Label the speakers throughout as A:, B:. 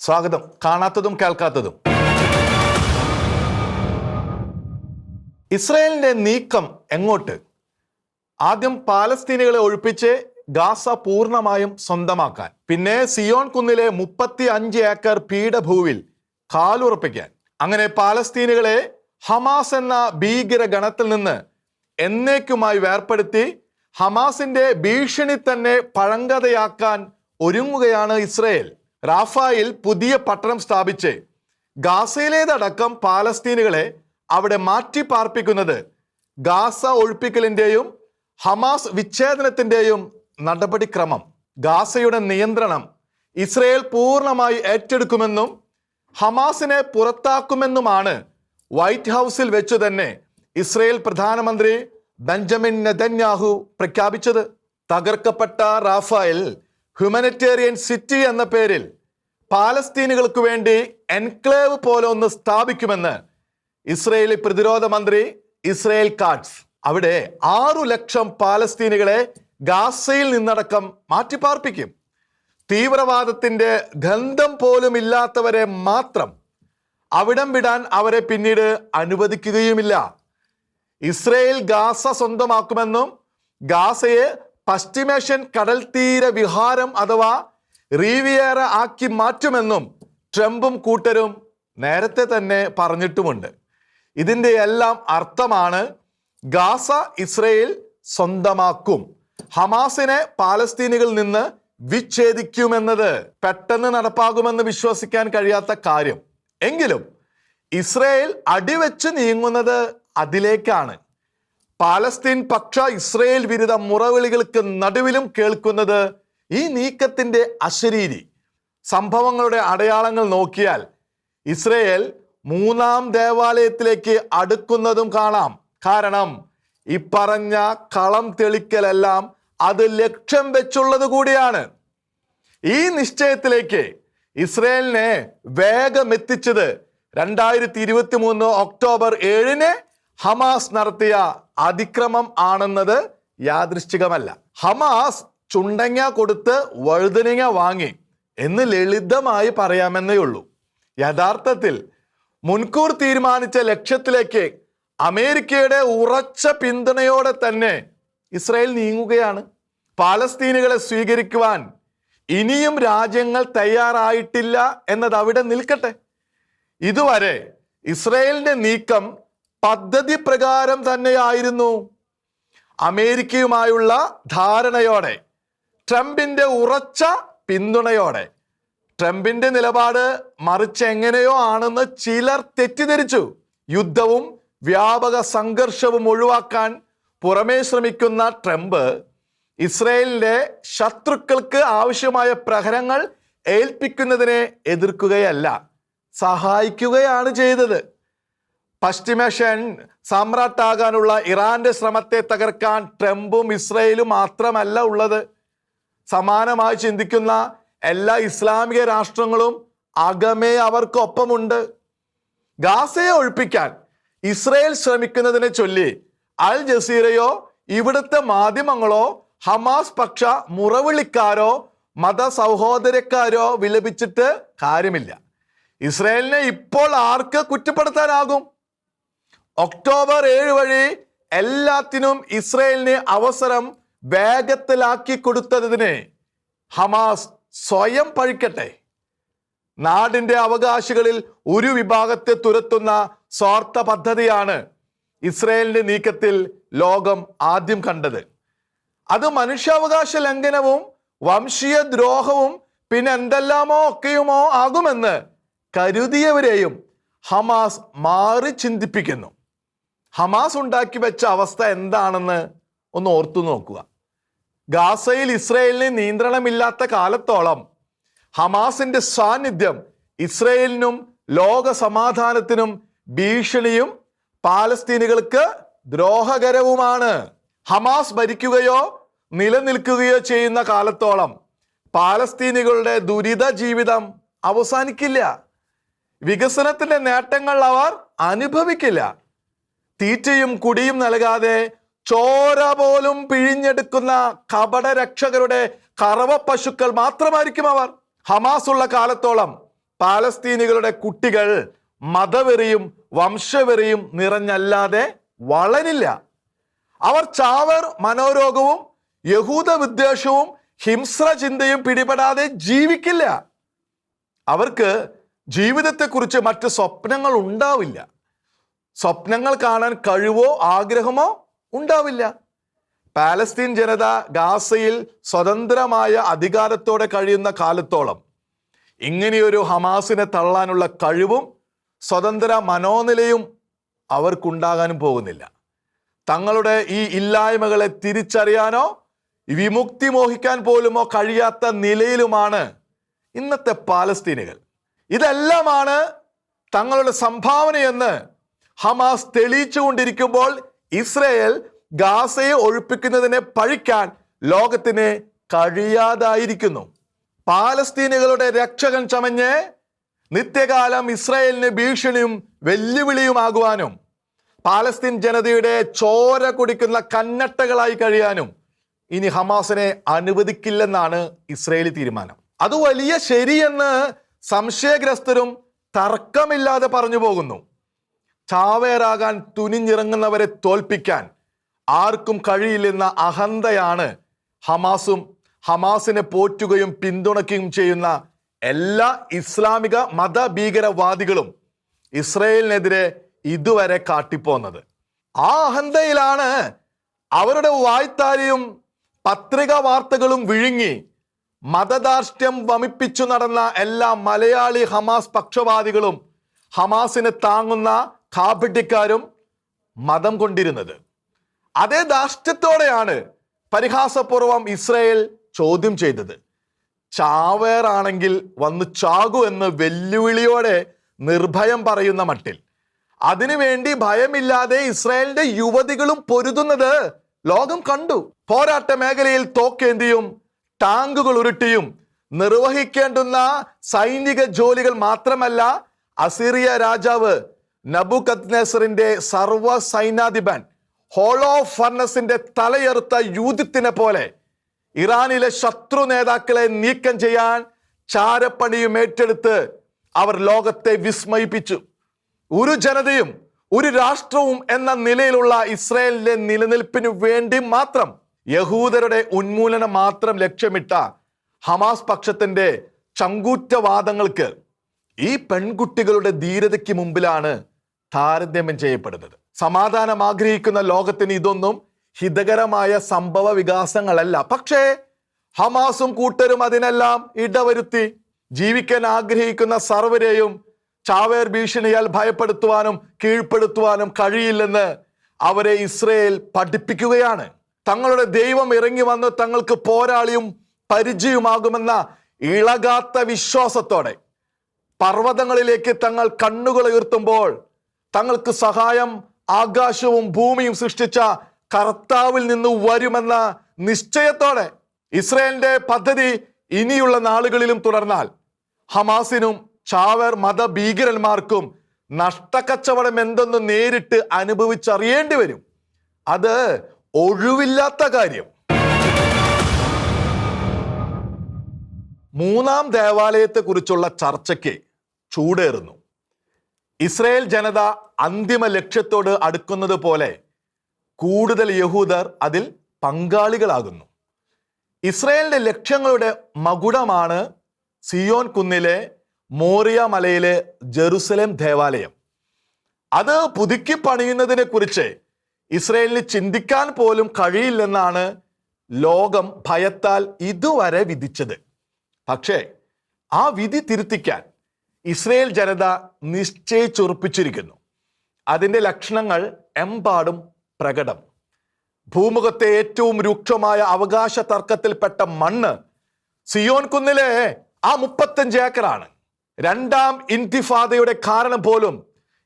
A: സ്വാഗതം. കാണാത്തതും കേൾക്കാത്തതും. ഇസ്രായേലിന്റെ നീക്കം എങ്ങോട്ട്? ആദ്യം പാലസ്തീനികളെ ഒഴിപ്പിച്ച് ഗാസ പൂർണ്ണമായും സ്വന്തമാക്കാൻ, പിന്നെ സിയോൺ കുന്നിലെ 35 ഏക്കർ പീഠഭൂവിൽ കാലുറപ്പിക്കാൻ. അങ്ങനെ പാലസ്തീനികളെ ഹമാസ് എന്ന ഭീകര ഗണത്തിൽ നിന്ന് എന്നേക്കുമായി വേർപ്പെടുത്തി ഹമാസിന്റെ ഭീഷണി തന്നെ പഴങ്കഥയാക്കാൻ ഒരുങ്ങുകയാണ് ഇസ്രായേൽ. റാഫായിൽ പുതിയ പട്ടണം സ്ഥാപിച്ച് ഗാസയിലേതടക്കം പാലസ്തീനുകളെ അവിടെ മാറ്റി പാർപ്പിക്കുന്നത് ഗാസ ഒഴിപ്പിക്കലിന്റെയും ഹമാസ് വിച്ഛേദനത്തിന്റെയും നടപടിക്രമം. ഗാസയുടെ നിയന്ത്രണം ഇസ്രായേൽ പൂർണ്ണമായി ഏറ്റെടുക്കുമെന്നും ഹമാസിനെ പുറത്താക്കുമെന്നുമാണ് വൈറ്റ് ഹൗസിൽ വെച്ചു തന്നെ ഇസ്രായേൽ പ്രധാനമന്ത്രി ബെഞ്ചമിൻ നെതന്യാഹു പ്രഖ്യാപിച്ചത്. തകർക്കപ്പെട്ട റാഫായിൽ ഹ്യൂമനിറ്റേറിയൻ സിറ്റി എന്ന പേരിൽ പാലസ്തീനുകൾക്ക് വേണ്ടി എൻക്ലേവ് പോലെ ഒന്ന് സ്ഥാപിക്കുമെന്ന് ഇസ്രായേലി പ്രതിരോധ മന്ത്രി ഇസ്രായേൽ കാറ്റ്സ്. അവിടെ 6 ലക്ഷം പാലസ്തീനുകളെ ഗാസയിൽ നിന്നടക്കം മാറ്റിപ്പാർപ്പിക്കും. തീവ്രവാദത്തിന്റെ ഗന്ധം പോലും ഇല്ലാത്തവരെ മാത്രം അവിടം വിടാൻ അവരെ പിന്നീട് അനുവദിക്കുകയുമില്ല. ഇസ്രായേൽ ഗാസ സ്വന്തമാക്കുമെന്നും ഗാസയെ പശ്ചിമേഷ്യൻ കടൽ തീര വിഹാരം അഥവാ റീവിയേറ ആക്കി മാറ്റുമെന്നും ട്രംപും കൂട്ടരും നേരത്തെ തന്നെ പറഞ്ഞിട്ടുമുണ്ട്. ഇതിൻ്റെ എല്ലാം അർത്ഥമാണ് ഗാസ ഇസ്രായേൽ സ്വന്തമാക്കും, ഹമാസിനെ പാലസ്തീനികളിൽ നിന്ന് വിച്ഛേദിക്കുമെന്നത് പെട്ടെന്ന് നടപ്പാകുമെന്ന് വിശ്വസിക്കാൻ കഴിയാത്ത കാര്യം. എങ്കിലും ഇസ്രായേൽ അടിവെച്ച് നീങ്ങുന്നത് അതിലേക്കാണ്. പാലസ്തീൻ പക്ഷ ഇസ്രായേൽ വിരുദ്ധ മുറവിളികൾക്ക് നടുവിലും കേൾക്കുന്നത് ഈ നീക്കത്തിന്റെ അശരീരി. സംഭവങ്ങളുടെ അടയാളങ്ങൾ നോക്കിയാൽ ഇസ്രായേൽ 3ാം ദേവാലയത്തിലേക്ക് അടുക്കുന്നതും കാണാം. കാരണം ഈ പറഞ്ഞ കളം തെളിക്കലെല്ലാം അത് ലക്ഷ്യം വെച്ചുള്ളത് കൂടിയാണ്. ഈ നിശ്ചയത്തിലേക്ക് ഇസ്രായേലിനെ വേഗം എത്തിച്ചത് 2023 ഒക്ടോബർ 7 ഹമാസ് നടത്തിയ അതിക്രമം ആണെന്നത് യാദൃശ്ചികമല്ല. ഹമാസ് ചുണ്ടങ്ങ കൊടുത്ത് വഴുതനങ്ങ വാങ്ങി എന്ന് ലളിതമായി പറയാമെന്നേ ഉള്ളൂ. യഥാർത്ഥത്തിൽ മുൻകൂർ തീരുമാനിച്ച ലക്ഷ്യത്തിലേക്ക് അമേരിക്കയുടെ ഉറച്ച പിന്തുണയോടെ തന്നെ ഇസ്രായേൽ നീങ്ങുകയാണ്. പാലസ്തീനുകളെ സ്വീകരിക്കുവാൻ ഇനിയും രാജ്യങ്ങൾ തയ്യാറായിട്ടില്ല എന്നത് അവിടെ നിൽക്കട്ടെ. ഇതുവരെ ഇസ്രായേലിന്റെ നീക്കം പദ്ധതി പ്രകാരം തന്നെയായിരുന്നു. അമേരിക്കയുമായുള്ള ധാരണയോടെ, ട്രംപിന്റെ ഉറച്ച പിന്തുണയോടെ. ട്രംപിന്റെ നിലപാട് മറിച്ച് എങ്ങനെയോ ആണെന്ന് ചിലർ തെറ്റിദ്ധരിച്ചു. യുദ്ധവും വ്യാപക സംഘർഷവും ഒഴിവാക്കാൻ പുറമേ ശ്രമിക്കുന്ന ട്രംപ് ഇസ്രായേലിന്റെ ശത്രുക്കൾക്ക് ആവശ്യമായ പ്രഹരങ്ങൾ ഏൽപ്പിക്കുന്നതിനെ എതിർക്കുകയല്ല, സഹായിക്കുകയാണ് ചെയ്തത്. പശ്ചിമേഷ്യൻ സാമ്രാട്ടാകാനുള്ള ഇറാന്റെ ശ്രമത്തെ തകർക്കാൻ ട്രംപും ഇസ്രായേലും മാത്രമല്ല ഉള്ളത്. സമാനമായി ചിന്തിക്കുന്ന എല്ലാ ഇസ്ലാമിക രാഷ്ട്രങ്ങളും അകമേ അവർക്കൊപ്പമുണ്ട്. ഗാസയെ ഒഴിപ്പിക്കാൻ ഇസ്രായേൽ ശ്രമിക്കുന്നതിനെ ചൊല്ലി അൽ ജസീറയോ ഇവിടുത്തെ മാധ്യമങ്ങളോ ഹമാസ് പക്ഷ മുറവിളിക്കാരോ മത സൗഹോദര്യക്കാരോ വിലപിച്ചിട്ട് കാര്യമില്ല. ഇസ്രായേലിനെ ഇപ്പോൾ ആർക്ക് കുറ്റപ്പെടുത്താനാകും? ഒക്ടോബർ 7 വഴി എല്ലാത്തിനും ഇസ്രായേലിന് അവസരം വേഗത്തിലാക്കി കൊടുത്തതിന് ഹമാസ് സ്വയം പഴിക്കട്ടെ. നാടിന്റെ അവകാശികളിൽ ഒരു വിഭാഗത്തെ തുരത്തുന്ന സ്വാർത്ഥ പദ്ധതിയാണ് ഇസ്രായേലിന്റെ നീക്കത്തിൽ ലോകം ആദ്യം കണ്ടത്. അത് മനുഷ്യാവകാശ ലംഘനവും വംശീയ ദ്രോഹവും പിന്നെ എന്തെല്ലാമോ ഒക്കെയുമോ ആകുമെന്ന് കരുതിയവരെയും ഹമാസ് മാറി ചിന്തിപ്പിക്കുന്നു. ഹമാസ് ഉണ്ടാക്കി വെച്ച അവസ്ഥ എന്താണെന്ന് ഒന്ന് ഓർത്തു നോക്കുക. ഗാസയിൽ ഇസ്രായേലിന് നിയന്ത്രണമില്ലാത്ത കാലത്തോളം ഹമാസിന്റെ സാന്നിധ്യം ഇസ്രായേലിനും ലോക സമാധാനത്തിനും ഭീഷണിയും പാലസ്തീനികൾക്ക് ദ്രോഹകരവുമാണ്. ഹമാസ് ഭരിക്കുകയോ നിലനിൽക്കുകയോ ചെയ്യുന്ന കാലത്തോളം പാലസ്തീനികളുടെ ദുരിത ജീവിതം അവസാനിക്കില്ല. വികസനത്തിന്റെ നേട്ടങ്ങൾ അവർ അനുഭവിക്കില്ല. തീറ്റയും കുടിയും നൽകാതെ ചോര പോലും പിഴിഞ്ഞെടുക്കുന്ന കപട രക്ഷകരുടെ കറവ പശുക്കൾ മാത്രമായിരിക്കും അവർ. ഹമാസ് ഉള്ള കാലത്തോളം പാലസ്തീനികളുടെ കുട്ടികൾ മതവെറിയും വംശവെറിയും നിറഞ്ഞല്ലാതെ വളരില്ല. അവർ ചാവേർ മനോരോഗവും യഹൂദ വിദ്വേഷവും ഹിംസ്ര ചിന്തയും പിടിപെടാതെ ജീവിക്കില്ല. അവർക്ക് ജീവിതത്തെക്കുറിച്ച് മറ്റ് സ്വപ്നങ്ങൾ ഉണ്ടാവില്ല. സ്വപ്നങ്ങൾ കാണാൻ കഴിവോ ആഗ്രഹമോ ഉണ്ടാവില്ല. പാലസ്തീൻ ജനത ഗാസയിൽ സ്വതന്ത്രമായ അധികാരത്തോടെ കഴിയുന്ന കാലത്തോളം ഇങ്ങനെയൊരു ഹമാസിനെ തള്ളാനുള്ള കഴിവും സ്വതന്ത്ര മനോനിലയും അവർക്കുണ്ടാകാനും പോകുന്നില്ല. തങ്ങളുടെ ഈ ഇല്ലായ്മകളെ തിരിച്ചറിയാനോ വിമുക്തി മോഹിക്കാൻ പോലുമോ കഴിയാത്ത നിലയിലുമാണ് ഇന്നത്തെ പാലസ്തീനികൾ. ഇതെല്ലാമാണ് തങ്ങളുടെ സംഭാവനയെന്ന് ഹമാസ് തെളിയിച്ചുകൊണ്ടിരിക്കുമ്പോൾ ഇസ്രയേൽ ഗാസയെ ഒഴിപ്പിക്കുന്നതിനെ പഴിക്കാൻ ലോകത്തിന് കഴിയാതായിരിക്കുന്നു. പാലസ്തീനികളുടെ രക്ഷകൻ ചമഞ്ഞ് നിത്യകാലം ഇസ്രയേലിന് ഭീഷണിയും വെല്ലുവിളിയുമാകുവാനും പാലസ്തീൻ ജനതയുടെ ചോര കുടിക്കുന്ന കന്നട്ടകളായി കഴിയാനും ഇനി ഹമാസിനെ അനുവദിക്കില്ലെന്നാണ് ഇസ്രയേലി തീരുമാനം. അത് വലിയ ശരിയെന്ന് സംശയഗ്രസ്തരും തർക്കമില്ലാതെ പറഞ്ഞു പോകുന്നു. ചാവേറാകാൻ തുനിഞ്ഞിറങ്ങുന്നവരെ തോൽപ്പിക്കാൻ ആർക്കും കഴിയില്ലെന്ന അഹന്തയാണ് ഹമാസും ഹമാസിനെ പോറ്റുകയും പിന്തുണയ്ക്കുകയും ചെയ്യുന്ന എല്ലാ ഇസ്ലാമിക മതഭീകരവാദികളും ഇസ്രയേലിനെതിരെ ഇതുവരെ കാട്ടിപ്പോന്നത്. ആ അഹന്തയിലാണ് അവരുടെ വായ്ത്താരിയും പത്രിക വാർത്തകളും വിഴുങ്ങി മതധാർഷ്ട്യം വമിപ്പിച്ചു നടന്ന എല്ലാ മലയാളി ഹമാസ് പക്ഷപാതികളും ഹമാസിനെ താങ്ങുന്ന കാപട്യക്കാരും മതം കൊണ്ടിരുന്നത്. അതേ ധാർഷ്ട്യത്തോടെയാണ് പരിഹാസപൂർവം ഇസ്രയേൽ ചോദ്യം ചെയ്തത്. ചാവേറാണെങ്കിൽ വന്ന് ചാകൂ എന്ന് വെല്ലുവിളിയോടെ നിർഭയം പറയുന്ന മട്ടിൽ അതിനുവേണ്ടി ഭയമില്ലാതെ ഇസ്രായേലിന്റെ യുവതികളും പൊരുതുന്നത് ലോകം കണ്ടു. പോരാട്ട മേഖലയിൽ തോക്കേന്തിയും ടാങ്കുകൾ ഉരുട്ടിയും നിർവഹിക്കേണ്ടുന്ന സൈനിക ജോലികൾ മാത്രമല്ല, അസീറിയ രാജാവ് നബൂഖദ്നേസറിന്റെ സർവ സൈന്യാധിപൻ ഹോളോ ഫർണസിന്റെ തലയെറുത്ത യൂതിത്തിനെ പോലെ ഇറാനിലെ ശത്രു നേതാക്കളെ നീക്കം ചെയ്യാൻ ചാരപ്പണിയും ഏറ്റെടുത്ത് അവർ ലോകത്തെ വിസ്മയിപ്പിച്ചു. ഒരു ജനതയും ഒരു രാഷ്ട്രവും എന്ന നിലയിലുള്ള ഇസ്രായേലിന്റെ നിലനിൽപ്പിനു വേണ്ടി മാത്രം യഹൂദരുടെ ഉന്മൂലനം മാത്രം ലക്ഷ്യമിട്ട ഹമാസ് പക്ഷത്തിന്റെ ചങ്കൂറ്റവാദങ്ങൾക്ക് ഈ പെൺകുട്ടികളുടെ ധീരതയ്ക്ക് മുമ്പിലാണ് താരതമ്യം ചെയ്യപ്പെടുന്നത്. സമാധാനം ആഗ്രഹിക്കുന്ന ലോകത്തിന് ഇതൊന്നും ഹിതകരമായ സംഭവ വികാസങ്ങളല്ല. പക്ഷേ ഹമാസും കൂട്ടരും അതിനെല്ലാം ഇടവരുത്തി ജീവിക്കാൻ ആഗ്രഹിക്കുന്ന സർവരെയും ചാവേർ ഭീഷണിയാൽ ഭയപ്പെടുത്തുവാനും കീഴ്പ്പെടുത്തുവാനും കഴിയില്ലെന്ന് അവരെ ഇസ്രയേൽ പഠിപ്പിക്കുകയാണ്. തങ്ങളുടെ ദൈവം ഇറങ്ങി വന്ന് തങ്ങൾക്ക് പോരാളിയും പരിചയമാകുമെന്ന ഇളകാത്ത വിശ്വാസത്തോടെ പർവ്വതങ്ങളിലേക്ക് തങ്ങൾ കണ്ണുകൾ ഉയർത്തുമ്പോൾ തങ്ങൾക്ക് സഹായം ആകാശവും ഭൂമിയും സൃഷ്ടിച്ച കർത്താവിൽ നിന്ന് വരുമെന്ന നിശ്ചയത്തോടെ ഇസ്രയേലിന്റെ പദ്ധതി ഇനിയുള്ള നാളുകളിലും തുടർന്നാൽ ഹമാസിനും ചാവേർ മതഭീകരന്മാർക്കും നഷ്ടക്കച്ചവടം എന്തെന്ന് നേരിട്ട് അനുഭവിച്ചറിയേണ്ടി വരും. അത് ഒഴിവില്ലാത്ത കാര്യം. മൂന്നാം ദേവാലയത്തെ കുറിച്ചുള്ള ചർച്ചയ്ക്ക് ചൂടേറുന്നു. ഇസ്രയേൽ ജനത അന്തിമ ലക്ഷ്യത്തോട് അടുക്കുന്നത് പോലെ കൂടുതൽ യഹൂദർ അതിൽ പങ്കാളികളാകുന്നു. ഇസ്രയേലിന്റെ ലക്ഷ്യങ്ങളുടെ മകുടമാണ് സിയോൻ കുന്നിലെ മോറിയ മലയിലെ ജെറുസലേം ദേവാലയം. അത് പുതുക്കി പണിയുന്നതിനെ കുറിച്ച് ഇസ്രയേലിന് ചിന്തിക്കാൻ പോലും കഴിയില്ലെന്നാണ് ലോകം ഭയത്താൽ ഇതുവരെ വിധിച്ചത്. പക്ഷേ ആ വിധി തിരുത്തിക്കാൻ ഇസ്രയേൽ ജനത നിശ്ചയിച്ചുറപ്പിച്ചിരിക്കുന്നു. അതിൻ്റെ ലക്ഷണങ്ങൾ എമ്പാടും പ്രകടം. ഭൂമുഖത്തെ ഏറ്റവും രൂക്ഷമായ അവകാശ തർക്കത്തിൽപ്പെട്ട മണ്ണ് സിയോൻ കുന്നിലെ ആ 35 ഏക്കറാണ്. രണ്ടാം ഇൻതിഫാദയുടെ കാരണം പോലും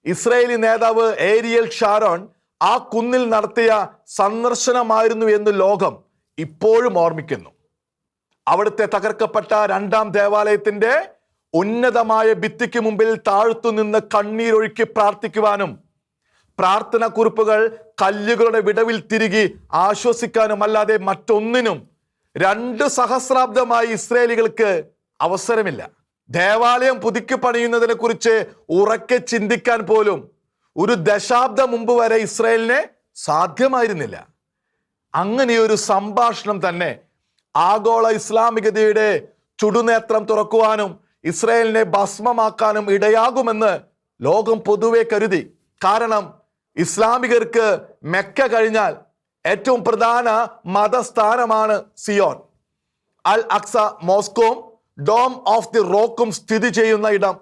A: ഇസ്രയേലി നേതാവ് ഏരിയൽ ഷാരോൺ ആ കുന്നിൽ നടത്തിയ സന്ദർശനമായിരുന്നു എന്ന് ലോകം ഇപ്പോഴും ഓർമ്മിക്കുന്നു. അവിടുത്തെ തകർക്കപ്പെട്ട രണ്ടാം ദേവാലയത്തിന്റെ ഉന്നതമായ ഭിത്തിക്ക് മുമ്പിൽ താഴ്ത്തുനിന്ന് കണ്ണീരൊഴുക്കി പ്രാർത്ഥിക്കുവാനും പ്രാർത്ഥന കുറിപ്പുകൾ കല്ലുകളുടെ വിടവിൽ തിരികെ ആശ്വസിക്കാനും അല്ലാതെ മറ്റൊന്നിനും 2 സഹസ്രാബ്ദമായി ഇസ്രയേലികൾക്ക് അവസരമില്ല. ദേവാലയം പുതുക്കി പണിയുന്നതിനെ കുറിച്ച് ഉറക്കെ ചിന്തിക്കാൻ പോലും ഒരു ദശാബ്ദം മുമ്പ് വരെ ഇസ്രായേലിനെ സാധ്യമായിരുന്നില്ല. അങ്ങനെയൊരു സംഭാഷണം തന്നെ ആഗോള ഇസ്ലാമികതയുടെ ചുടുനേത്രം തുറക്കുവാനും ഇസ്രായേലിനെ ഭസ്മമാക്കാനും ഇടയാകുമെന്ന് ലോകം പൊതുവെ കരുതി. കാരണം ഇസ്ലാമികർക്ക് മെക്ക കഴിഞ്ഞാൽ ഏറ്റവും പ്രധാന മതസ്ഥാനമാണ് സിയോൻ. അൽ അക്സ മോസ്കോം ഡോം ഓഫ് ദി റോക്കും സ്ഥിതി ചെയ്യുന്ന ഇടം.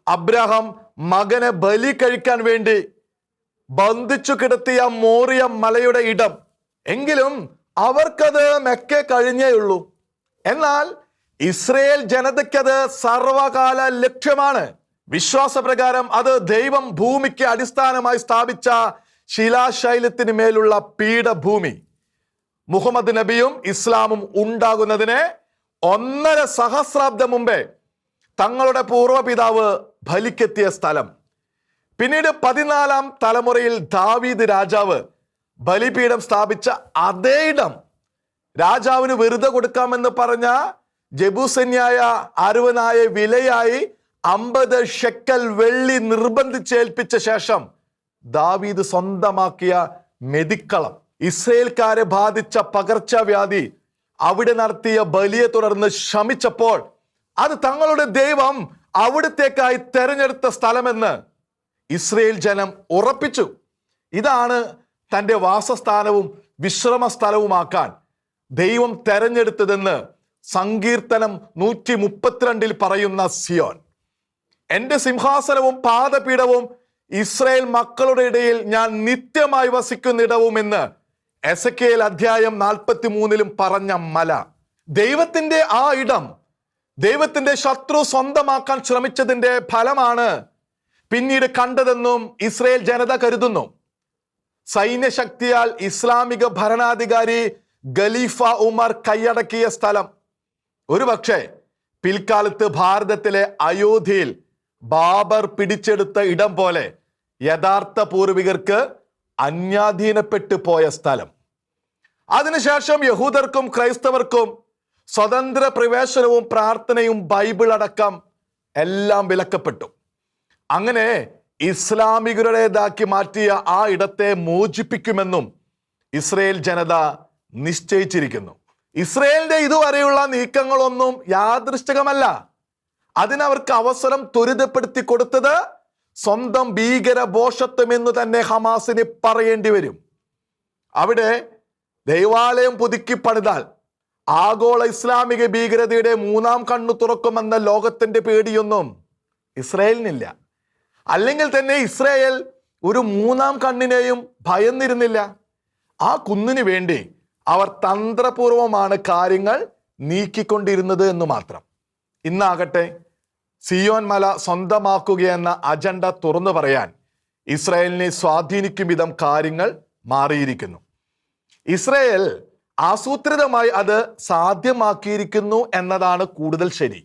A: അബ്രഹാം മകനെ ബലി കഴിക്കാൻ വേണ്ടി ബന്ധിച്ചു കിടത്തിയ മോറിയ മലയുടെ ഇടം. എങ്കിലും അവർക്കത് മെക്ക കഴിഞ്ഞേ ഉള്ളൂ. എന്നാൽ ഇസ്രയേൽ ജനതയ്ക്കത് സർവകാല ലക്ഷ്യമാണ്. വിശ്വാസപ്രകാരം അത് ദൈവം ഭൂമിക്ക് അടിസ്ഥാനമായി സ്ഥാപിച്ച ശിലാശൈലത്തിന് മേലുള്ള പീഠഭൂമി. മുഹമ്മദ് നബിയും ഇസ്ലാമും ഉണ്ടാകുന്നതിന് 1.5 സഹസ്രാബ്ദം മുമ്പേ തങ്ങളുടെ പൂർവ്വപിതാവ് ബലിക്കെത്തിയ സ്ഥലം. പിന്നീട് 14-ാം തലമുറയിൽ ദാവീദ് രാജാവ് ബലിപീഠം സ്ഥാപിച്ച അതേ ഇടം രാജാവിന് വെറുതെ കൊടുക്കാമെന്ന് പറഞ്ഞ ജബൂസന്യായ അരുവനായ വിലയായി 50 ഷെക്കൽ വെള്ളി നിർബന്ധിച്ചേൽപ്പിച്ച ശേഷം ദാവീദ് സ്വന്തമാക്കിയ മെതിക്കളം. ഇസ്രയേൽക്കാരെ ബാധിച്ച പകർച്ചവ്യാധി അവിടെ നടത്തിയ ബലിയെ തുടർന്ന് ശമിച്ചപ്പോൾ അത് തങ്ങളുടെ ദൈവം അവിടത്തേക്കായി തെരഞ്ഞെടുത്ത സ്ഥലമെന്ന് ഇസ്രയേൽ ജനം ഉറപ്പിച്ചു. ഇതാണ് തൻ്റെ വാസസ്ഥാനവും വിശ്രമ സ്ഥലവുമാക്കാൻ ദൈവം തെരഞ്ഞെടുത്തതെന്ന് സങ്കീർത്തനം 132 പറയുന്ന സിയോൻ. എൻ്റെ സിംഹാസനവും പാദപീഠവും ഇസ്രായേൽ മക്കളുടെ ഇടയിൽ ഞാൻ നിത്യമായി വസിക്കുന്നിടവും എന്ന് എസെക്കിയേൽ അധ്യായം 43 പറഞ്ഞ മല. ദൈവത്തിന്റെ ആ ഇടം ദൈവത്തിന്റെ ശത്രു സ്വന്തമാക്കാൻ ശ്രമിച്ചതിന്റെ ഫലമാണ് പിന്നീട് കണ്ടതെന്നും ഇസ്രായേൽ ജനത കരുതുന്നു. സൈന്യശക്തിയാൽ ഇസ്ലാമിക ഭരണാധികാരി ഖലീഫ ഉമർ കൈയടക്കിയ സ്ഥലം ഒരുപക്ഷെ പിൽക്കാലത്ത് ഭാരതത്തിലെ അയോധ്യയിൽ ബാബർ പിടിച്ചെടുത്ത ഇടം പോലെ യഥാർത്ഥ പൂർവികർക്ക് അന്യാധീനപ്പെട്ടു പോയ സ്ഥലം. അതിനുശേഷം യഹൂദർക്കും ക്രൈസ്തവർക്കും സ്വതന്ത്ര പ്രവേശനവും പ്രാർത്ഥനയും ബൈബിൾ അടക്കം എല്ലാം വിലക്കപ്പെട്ടു. അങ്ങനെ ഇസ്ലാമികരുടേതാക്കി മാറ്റിയ ആ ഇടത്തെ മോചിപ്പിക്കുമെന്നും ഇസ്രയേൽ ജനത നിശ്ചയിച്ചിരിക്കുന്നു. ഇസ്രയേലിന്റെ ഇതുവരെയുള്ള നീക്കങ്ങളൊന്നും യാദൃശ്ചികമല്ല. അതിനവർക്ക് അവസരം ത്വരിതപ്പെടുത്തി കൊടുത്തത് സ്വന്തം ഭീകര ഭോഷത്വം എന്ന് തന്നെ ഹമാസിന് പറയേണ്ടി വരും. അവിടെ ദൈവാലയം പുതുക്കി പണിതാൽ ആഗോള ഇസ്ലാമിക ഭീകരതയുടെ 3-ാം കണ്ണു തുറക്കുമെന്ന ലോകത്തിന്റെ പേടിയൊന്നും ഇസ്രായേലിനില്ല. അല്ലെങ്കിൽ തന്നെ ഇസ്രായേൽ ഒരു 3-ാം കണ്ണിനെയും ഭയന്നിരുന്നില്ല. ആ കുന്നിന് വേണ്ടി അവർ തന്ത്രപൂർവമാണ് കാര്യങ്ങൾ നീക്കിക്കൊണ്ടിരുന്നത് എന്ന് മാത്രം. ഇന്നാകട്ടെ സിയോൻ മല സ്വന്തമാക്കുകയെന്ന അജണ്ട തുറന്നു പറയാൻ ഇസ്രായേലിനെ സ്വാധീനിക്കും വിധം കാര്യങ്ങൾ മാറിയിരിക്കുന്നു. ഇസ്രായേൽ ആസൂത്രിതമായി അത് സാധ്യമാക്കിയിരിക്കുന്നു എന്നതാണ് കൂടുതൽ ശരി.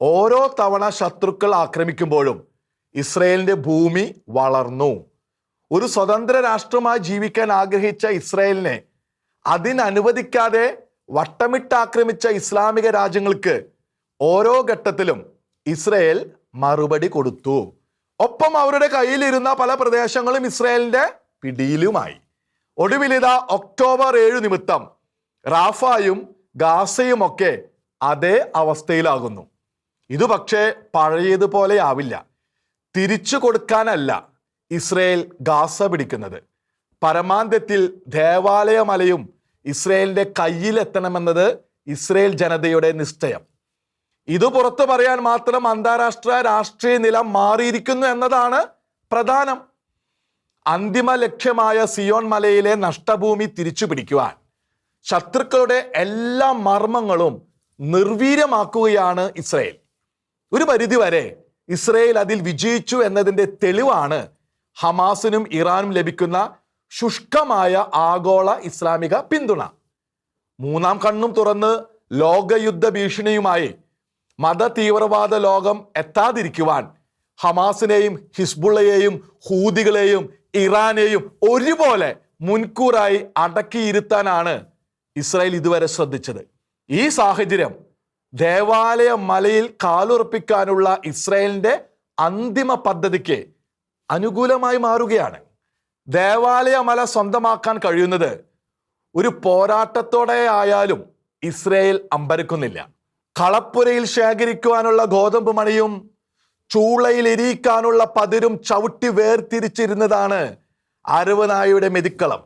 A: ഓരോ തവണ ശത്രുക്കൾ ആക്രമിക്കുമ്പോഴും ഇസ്രായേലിന്റെ ഭൂമി വളർന്നു. ഒരു സ്വതന്ത്ര രാഷ്ട്രമായി ജീവിക്കാൻ ആഗ്രഹിച്ച ഇസ്രായേലിനെ അതിനനുവദിക്കാതെ വട്ടമിട്ടാക്രമിച്ച ഇസ്ലാമിക രാജ്യങ്ങൾക്ക് ഓരോ ഘട്ടത്തിലും ഇസ്രായേൽ മറുപടി കൊടുത്തു. ഒപ്പം അവരുടെ കയ്യിലിരുന്ന പല പ്രദേശങ്ങളും ഇസ്രായേലിന്റെ പിടിയിലുമായി. ഒടുവിലിതാ ഒക്ടോബർ 7 നിമിത്തം റാഫായും ഗാസയും ഒക്കെ അതേ അവസ്ഥയിലാകുന്നു. ഇത് പക്ഷേ പഴയതുപോലെ ആവില്ല. തിരിച്ചു കൊടുക്കാനല്ല ഇസ്രായേൽ ഗാസ പിടിക്കുന്നത്. പരമാന്ത്യത്തിൽ ദേവാലയമലയും ഇസ്രായേലിന്റെ കയ്യിലെത്തണമെന്നത് ഇസ്രായേൽ ജനതയുടെ നിശ്ചയം. ഇത് പുറത്തു പറയാൻ മാത്രം അന്താരാഷ്ട്ര രാഷ്ട്രീയ നില മാറിയിരിക്കുന്നു എന്നതാണ് പ്രധാനം. അന്തിമ ലക്ഷ്യമായ സിയോൻ മലയിലെ നഷ്ടഭൂമി തിരിച്ചു പിടിക്കുവാൻ ശത്രുക്കളുടെ എല്ലാ മർമ്മങ്ങളും നിർവീര്യമാക്കുകയാണ് ഇസ്രായേൽ. ഒരു പരിധിവരെ ഇസ്രായേൽ അതിൽ വിജയിച്ചു എന്നതിൻ്റെ തെളിവാണ് ഹമാസിനും ഇറാനും ലഭിക്കുന്ന ശുഷ്കമായ ആഗോള ഇസ്ലാമിക പിന്തുണ. 3-ാം കണ്ണും തുറന്ന് ലോകയുദ്ധ ഭീഷണിയുമായി മത തീവ്രവാദ ലോകം എത്താതിരിക്കുവാൻ ഹമാസിനെയും ഹിസ്ബുള്ളയെയും ഹൂതികളെയും ഇറാനെയും ഒരുപോലെ മുൻകൂറായി അടക്കിയിരുത്താനാണ് ഇസ്രായേൽ ഇതുവരെ ശ്രദ്ധിച്ചത്. ഈ സാഹചര്യം ദേവാലയ മലയിൽ കാലുറപ്പിക്കാനുള്ള ഇസ്രായേലിന്റെ അന്തിമ പദ്ധതിക്ക് അനുകൂലമായി മാറുകയാണ്. ദേവാലയ മല സ്വന്തമാക്കാൻ കഴിയുന്നത് ഒരു പോരാട്ടത്തോടെ ആയാലും ഇസ്രായേൽ അമ്പരക്കുന്നില്ല. കളപ്പുരയിൽ ശേഖരിക്കുവാനുള്ള ഗോതമ്പ് മണിയും ചൂളയിൽ എരിയിക്കാനുള്ള പതിരും ചവിട്ടി വേർതിരിച്ചിരുന്നതാണ് അരവനായയുടെ മെതിക്കളം.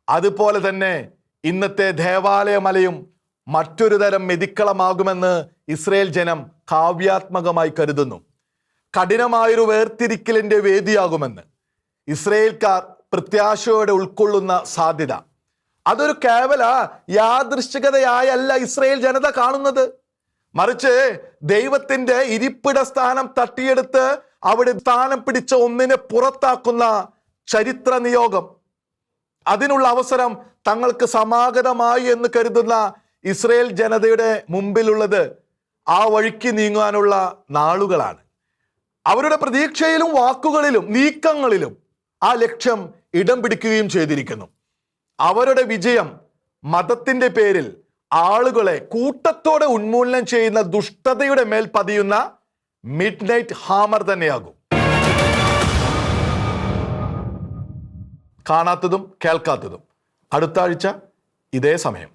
A: അതുപോലെ തന്നെ ഇന്നത്തെ ദേവാലയ മലയും മറ്റൊരു തരം മെതിക്കളമാകുമെന്ന് ഇസ്രായേൽ ജനം കാവ്യാത്മകമായി കരുതുന്നു. കഠിനമായൊരു വേർതിരിക്കലിന്റെ വേദിയാകുമെന്ന് ഇസ്രായേൽക്കാർ പ്രത്യാശയോടെ ഉൾക്കൊള്ളുന്ന സാധ്യത. അതൊരു കേവല യാദൃശ്ചികതയായല്ല ഇസ്രായേൽ ജനത കാണുന്നത്, മറിച്ച് ദൈവത്തിന്റെ ഇരിപ്പിട സ്ഥാനം തട്ടിയെടുത്ത് അവിടെ സ്ഥാനം പിടിച്ച ഒന്നിനെ പുറത്താക്കുന്ന ചരിത്ര നിയോഗം. അതിനുള്ള അവസരം തങ്ങൾക്ക് സമാഗതമായി എന്ന് കരുതുന്ന ഇസ്രായേൽ ജനതയുടെ മുമ്പിലുള്ളത് ആ വഴിക്ക് നീങ്ങാനുള്ള നാളുകളാണ്. അവരുടെ പ്രതീക്ഷയിലും വാക്കുകളിലും നീക്കങ്ങളിലും ആ ലക്ഷ്യം ഇടം പിടിക്കുകയും ചെയ്തിരിക്കുന്നു. അവരുടെ വിജയം മതത്തിന്റെ പേരിൽ ആളുകളെ കൂട്ടത്തോടെ ഉന്മൂലനം ചെയ്യുന്ന ദുഷ്ടതയുടെ മേൽ പതിയുന്ന മിഡ് നൈറ്റ് ഹാമർ തന്നെയാകും. കാണാത്തതും കേൾക്കാത്തതും അടുത്ത ആഴ്ച ഇതേ സമയം.